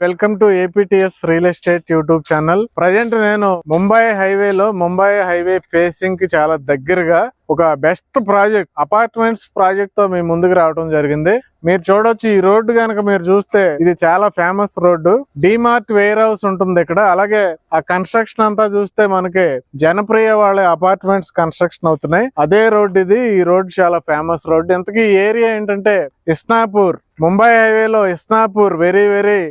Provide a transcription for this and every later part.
Welcome to APTS real estate YouTube channel. Present నేను Mumbai highway facing కి చాలా దగ్గరగా ఒక బెస్ట్ ప్రాజెక్ట్ అపార్ట్మెంట్స్ ప్రాజెక్ట్ తో మీ ముందుకు రావడం జరిగింది. మీరు చూడొచ్చు, ఈ రోడ్డు కనుక మీరు చూస్తే ఇది చాలా famous road. DMart warehouse ఉంటుంది ఇక్కడ. అలాగే ఆ కన్స్ట్రక్షన్ అంతా చూస్తే మనకి జనప్రియ వాళ్ళ అపార్ట్మెంట్స్ కన్స్ట్రక్షన్ అవుతున్నాయి. అదే రోడ్డు ఇది. ఈ రోడ్డు చాలా ఫేమస్ రోడ్డు. ఇంతకీ ఈ ఏరియా ఏంటంటే ఇస్నాపూర్. ముంబై హైవేలో ఇస్నాపూర్ వెరీ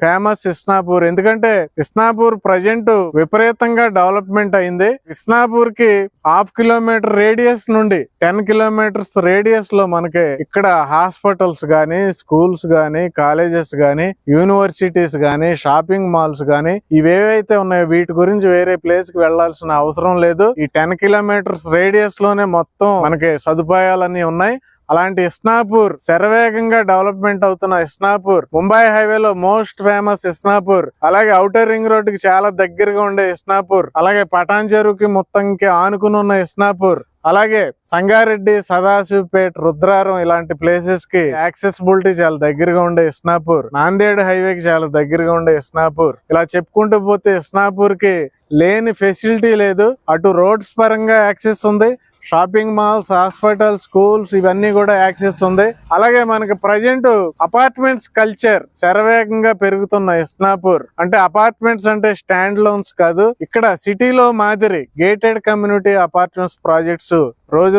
ఫేమస్. ఇస్నాపూర్ ఎందుకంటే ఇస్నాపూర్ ప్రజెంట్ విపరీతంగా డెవలప్మెంట్ అయింది. ఇస్నాపూర్ కి 1/2 కిలోమీటర్ రేడియస్ నుండి 10 కిలోమీటర్స్ రేడియస్ లో మనకి ఇక్కడ హాస్పిటల్స్ గానీ, స్కూల్స్ గానీ, కాలేజెస్ గానీ, యూనివర్సిటీస్ గానీ, షాపింగ్ మాల్స్ గానీ ఇవేవైతే ఉన్నాయో వీటి గురించి వేరే ప్లేస్ కి వెళ్లాల్సిన అవసరం లేదు. ఈ 10 కిలోమీటర్స్ రేడియస్ లోనే మొత్తం మనకి సదుపాయాలన్నీ ఉన్నాయి. అలాంటి ఇస్నాపూర్ శరవేగంగా డెవలప్మెంట్ అవుతున్న ఇస్నాపూర్, ముంబై హైవేలో మోస్ట్ ఫేమస్ ఇస్నాపూర్, అలాగే ఔటర్ రింగ్ రోడ్ కి చాలా దగ్గరగా ఉండే ఇస్నాపూర్, అలాగే పటాన్ చెరువుకి మొత్తంకి ఆనుకుని ఉన్న ఇస్నాపూర్, అలాగే సంగారెడ్డి, సదాశివపేట్, రుద్రారం ఇలాంటి ప్లేసెస్ కి యాక్సెసిబిలిటీ చాలా దగ్గరగా ఉండే ఇస్నాపూర్, నాందేడ్ హైవేకి చాలా దగ్గరగా ఉండే ఇస్నాపూర్. ఇలా చెప్పుకుంటూ పోతే ఇస్నాపూర్ కి లేని ఫెసిలిటీ లేదు. అటు రోడ్స్ పరంగా యాక్సెస్ ఉంది, షాపింగ్ మాల్స్, హాస్పిటల్, స్కూల్స్ ఇవన్నీ కూడా యాక్సెస్ ఉంది. అలాగే మనకి ప్రజెంట్ అపార్ట్మెంట్స్ కల్చర్ శరవేగంగా పెరుగుతున్న ఇస్నాపూర్. అంటే అపార్ట్మెంట్స్ అంటే స్టాండ్ లోన్స్ కాదు, ఇక్కడ సిటీలో మాదిరి గేటెడ్ కమ్యూనిటీ అపార్ట్మెంట్స్ ప్రాజెక్ట్స్ రోజు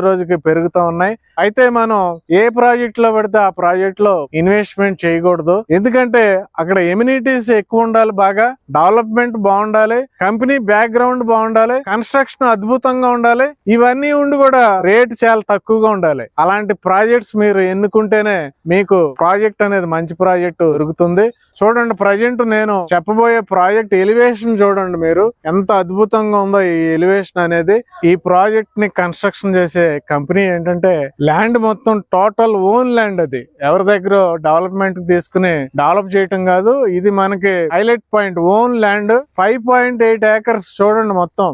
రోజుకి పెరుగుతూ ఉన్నాయి. అయితే మనం ఏ ప్రాజెక్ట్ లో పడితే ఆ ప్రాజెక్ట్ లో ఇన్వెస్ట్మెంట్ చేయకూడదు. ఎందుకంటే అక్కడ ఎమ్యూనిటీస్ ఎక్కువ ఉండాలి, బాగా డెవలప్మెంట్ బాగుండాలి, కంపెనీ బ్యాక్గ్రౌండ్ బాగుండాలి, కన్స్ట్రక్షన్ అద్భుతంగా ఉండాలి. ఇవన్నీ ఉండి కూడా రేట్ చాలా తక్కువగా ఉండాలి. అలాంటి ప్రాజెక్ట్స్ మీరు ఎన్నుకుంటేనే మీకు ప్రాజెక్ట్ అనేది మంచి ప్రాజెక్ట్ దొరుకుతుంది. చూడండి, ప్రజెంట్ నేను చెప్పబోయే ప్రాజెక్ట్ ఎలివేషన్ చూడండి మీరు, ఎంత అద్భుతంగా ఉందో ఈ ఎలివేషన్ అనేది. ఈ ప్రాజెక్ట్ ని కన్స్ట్రక్షన్ చేసే కంపెనీ ఏంటంటే ల్యాండ్ మొత్తం టోటల్ ఓన్ ల్యాండ్. అది ఎవరి దగ్గర డెవలప్మెంట్ తీసుకుని డెవలప్ చేయటం కాదు. ఇది మనకి highlight point, own land 5.8 acres. చూడండి, మొత్తం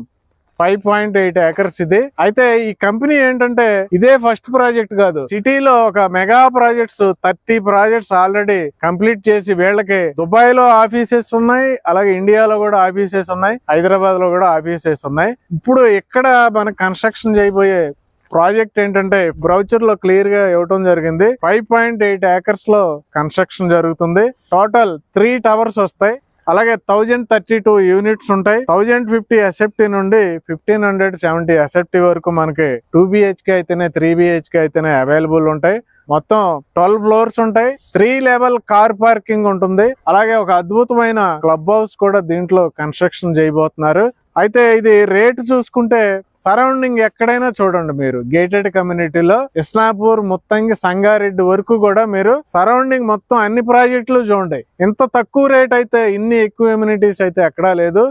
5.8 ఏకర్స్ ఇది. అయితే ఈ కంపెనీ ఏంటంటే ఇదే ఫస్ట్ ప్రాజెక్ట్ కాదు, సిటీలో ఒక mega projects 30 projects already complete చేసి వీళ్ళకి దుబాయ్ లో ఆఫీసెస్ ఉన్నాయి, అలాగే ఇండియాలో కూడా ఆఫీసెస్ ఉన్నాయి, హైదరాబాద్ లో కూడా ఆఫీసెస్ ఉన్నాయి. ఇప్పుడు ఇక్కడ మన కన్స్ట్రక్షన్ చేయబోయే ప్రాజెక్ట్ ఏంటంటే బ్రౌచర్ లో క్లియర్ గా ఇవ్వటం జరిగింది. 5.8 ఏకర్స్ లో కన్స్ట్రక్షన్ జరుగుతుంది. టోటల్ 3 టవర్స్ వస్తాయి, అలాగే 1032 యూనిట్స్ ఉంటాయి. 1050 ఎస్ఎఫ్టీ నుండి 1570 ఎస్ఎఫ్టీ వరకు మనకి 2 బిహెచ్కే అయితేనే 3 బిహెచ్కే అయితేనే అవైలబుల్ ఉంటాయి. మొత్తం 12 ఫ్లోర్స్ ఉంటాయి. 3 లెవెల్ కార్ పార్కింగ్ ఉంటుంది. అలాగే ఒక అద్భుతమైన క్లబ్ హౌస్ కూడా దీంట్లో కన్స్ట్రక్షన్ చేయబోతున్నారు. అయితే ఇది రేటు చూసుకుంటే సరౌండింగ్ ఎక్కడైనా చూడండి మీరు, గేటెడ్ కమ్యూనిటీలో ఇస్నాపూర్ మొత్తంగా సంగారెడ్డి వరకు కూడా మీరు సరౌండింగ్ మొత్తం అన్ని ప్రాజెక్టులు చూడండి. ఇంత తక్కువ రేట్ అయితే, ఇన్ని ఎక్కువ ఎమ్యూనిటీస్ అయితే ఎక్కడా లేదు.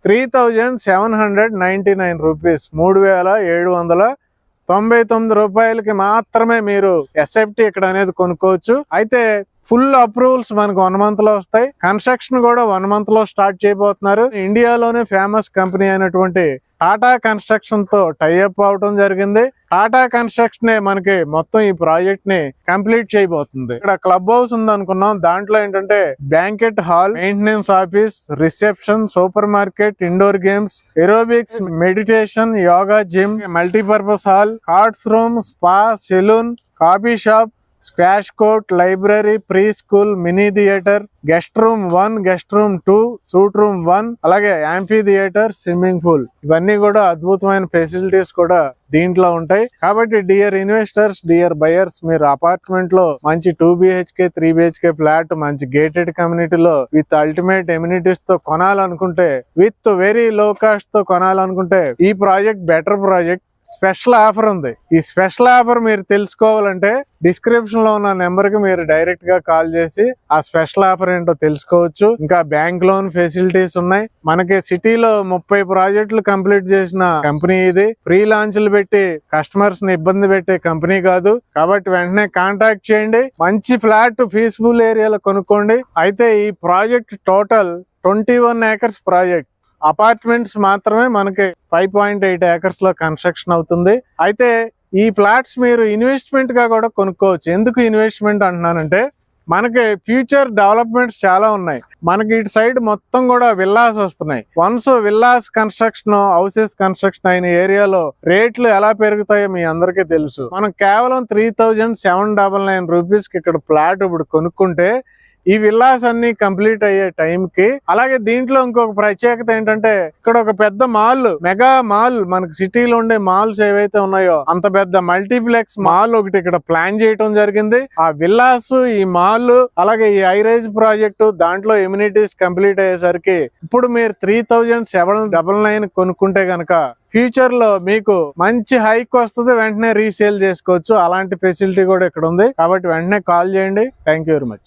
3799 రూపీస్, 3799 రూపాయలకి మాత్రమే మీరు ఎస్ఎఫ్టీ ఇక్కడ అనేది కొనుక్కోవచ్చు. అయితే ఫుల్ అప్రూవల్స్ మనకు 1 మంత్ లో వస్తాయి. కన్స్ట్రక్షన్ కూడా 1 మంత్ లో స్టార్ట్ చేయబోతున్నారు. ఇండియాలోనే ఫేమస్ కంపెనీ అయినటువంటి టాటా కన్స్ట్రక్షన్ తో టైఅప్ అవడం జరిగింది. టాటా కన్స్ట్రక్షన్ మనకి మొత్తం ఈ ప్రాజెక్ట్ ని కంప్లీట్ చేయబోతుంది. ఇక్కడ క్లబ్ హౌస్ ఉంది అనుకున్నాం, దాంట్లో ఏంటంటే banquet hall, maintenance office, reception, supermarket, indoor games, aerobics, meditation, yoga, gym, multipurpose hall, cards room, spa, salon, coffee shop, squash court, library, pre school, mini theatre, guest room 1, guest room 2, suite room 1, అలాగే amphi theatre, swimming pool, ఇవన్నీ కూడా అద్భుతమైన facilities కూడా దీంట్లో ఉంటాయి. కాబట్టి dear investors, dear buyers, మీరు apartment లో మంచి 2 బిహెచ్కే 3 బిహెచ్కే ఫ్లాట్ మంచి గేటెడ్ కమ్యూనిటీలో విత్ అల్టిమేట్ ఎమ్యూనిటీస్ తో కొనాలనుకుంటే, విత్ వెరీ లో కాస్ట్ తో కొనాలనుకుంటే ఈ project better project. Special offer ఉంది. ఈ స్పెషల్ ఆఫర్ మీరు తెలుసుకోవాలంటే డిస్క్రిప్షన్ లో ఉన్న నెంబర్ కి మీరు డైరెక్ట్ గా కాల్ చేసి ఆ స్పెషల్ ఆఫర్ ఏంటో తెలుసుకోవచ్చు. ఇంకా బ్యాంక్ లోన్ ఫెసిలిటీస్ ఉన్నాయి. మనకి సిటీలో 30 ప్రాజెక్టులు కంప్లీట్ చేసిన కంపెనీ ఇది. ఫ్రీ లాంచ్లు పెట్టి కస్టమర్స్ ని ఇబ్బంది పెట్టే కంపెనీ కాదు. కాబట్టి వెంటనే కాంటాక్ట్ చేయండి, మంచి ఫ్లాట్ పీస్ఫుల్ ఏరియాలో కొనుక్కోండి. అయితే ఈ project total 21 acres project. Apartments మాత్రమే మనకి 5.8 ఏకర్స్ లో కన్స్ట్రక్షన్ అవుతుంది. అయితే ఈ ఫ్లాట్స్ మీరు ఇన్వెస్ట్మెంట్ గా కూడా కొనుక్కోవచ్చు. ఎందుకు ఇన్వెస్ట్మెంట్ అంటున్నానంటే మనకి ఫ్యూచర్ డెవలప్మెంట్స్ చాలా ఉన్నాయి. మనకి ఇటు సైడ్ మొత్తం కూడా విల్లాస్ వస్తున్నాయి. Once villas construction, houses construction అయిన ఏరియాలో రేట్లు ఎలా పెరుగుతాయో మీ అందరికీ తెలుసు. మనం కేవలం 3,799 రూపీస్ కి ఇక్కడ ప్లాట్ ఇప్పుడు కొనుక్కుంటే ఈ విల్లాస్ అన్ని కంప్లీట్ అయ్యే టైంకి, అలాగే దీంట్లో ఇంకొక ప్రత్యేకత ఏంటంటే ఇక్కడ ఒక పెద్ద మాల్, మెగా మాల్, మనకి సిటీలో ఉండే మాల్స్ ఏవైతే ఉన్నాయో అంత పెద్ద మల్టీప్లెక్స్ మాల్ ఒకటి ఇక్కడ ప్లాన్ చేయడం జరిగింది. ఆ విల్లాస్, ఈ మాల్, అలాగే ఈ హైరైజ్ ప్రాజెక్టు, దాంట్లో ఎమ్యూనిటీస్ కంప్లీట్ అయ్యేసరికి ఇప్పుడు మీరు 3,799 కొనుక్కుంటే గనక ఫ్యూచర్ లో మీకు మంచి హైక్ వస్తుంది, వెంటనే రీసేల్ చేసుకోవచ్చు. అలాంటి ఫెసిలిటీ కూడా ఇక్కడ ఉంది. కాబట్టి వెంటనే కాల్ చేయండి. Thank you very much.